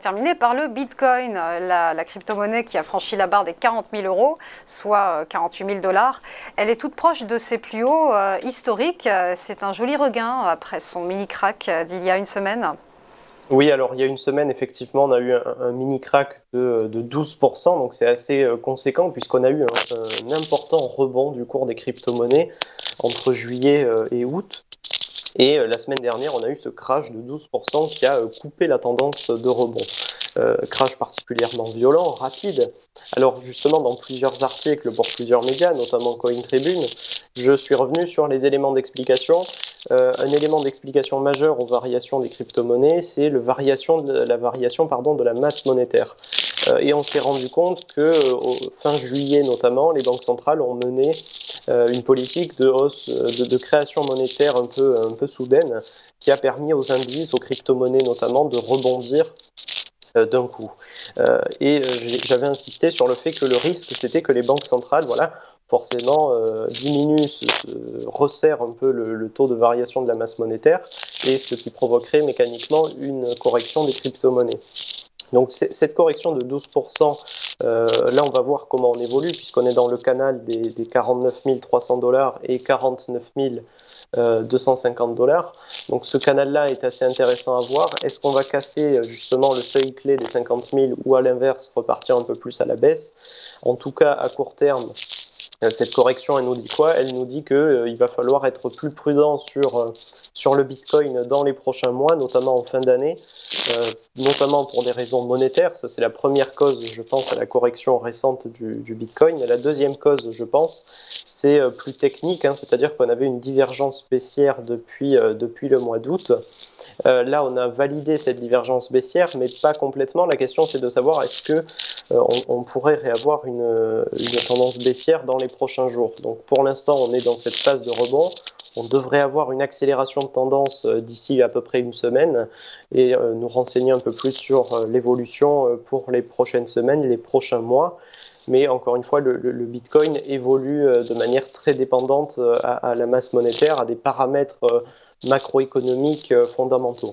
terminer par le Bitcoin, la crypto-monnaie qui a franchi la barre des 40 000 euros, soit 48 000 dollars. Elle est toute proche de ses plus hauts historiques. C'est un joli regain après son mini-crack d'il y a une semaine. Oui, alors il y a une semaine, effectivement, on a eu un mini crack de 12%, donc c'est assez conséquent puisqu'on a eu un important rebond du cours des crypto-monnaies entre juillet et août. Et la semaine dernière, on a eu ce crash de 12% qui a coupé la tendance de rebond. Crash particulièrement violent, rapide. Alors justement, dans plusieurs articles pour plusieurs médias, notamment Cointribune, je suis revenu sur les éléments d'explication. Un élément d'explication majeur aux variations des crypto-monnaies, c'est la variation de la masse monétaire. Et on s'est rendu compte que fin juillet notamment, les banques centrales ont mené une politique de hausse, de création monétaire un peu soudaine, qui a permis aux indices, aux crypto-monnaies notamment, de rebondir d'un coup. J'avais insisté sur le fait que le risque, c'était que les banques centrales, voilà, forcément, diminuent, resserrent un peu le taux de variation de la masse monétaire, et ce qui provoquerait mécaniquement une correction des crypto-monnaies. Donc cette correction de 12%, là on va voir comment on évolue puisqu'on est dans le canal des 49 300 dollars et 49 250 dollars. Donc ce canal-là est assez intéressant à voir. Est-ce qu'on va casser justement le seuil clé des 50 000 ou à l'inverse repartir un peu plus à la baisse? En tout cas à court terme, cette correction, elle nous dit quoi? Elle nous dit qu'il va falloir être plus prudent sur le Bitcoin dans les prochains mois, notamment en fin d'année, notamment pour des raisons monétaires. Ça, c'est la première cause, je pense, à la correction récente du Bitcoin. Et la deuxième cause, je pense, c'est plus technique, hein, c'est-à-dire qu'on avait une divergence baissière depuis le mois d'août. Là, on a validé cette divergence baissière, mais pas complètement. La question, c'est de savoir est-ce que on pourrait réavoir une tendance baissière dans les prochains jours. Donc, pour l'instant, on est dans cette phase de rebond. On devrait avoir une accélération de tendance d'ici à peu près une semaine et nous renseigner un peu plus sur l'évolution pour les prochaines semaines, les prochains mois. Mais encore une fois, le Bitcoin évolue de manière très dépendante à la masse monétaire, à des paramètres macroéconomiques fondamentaux.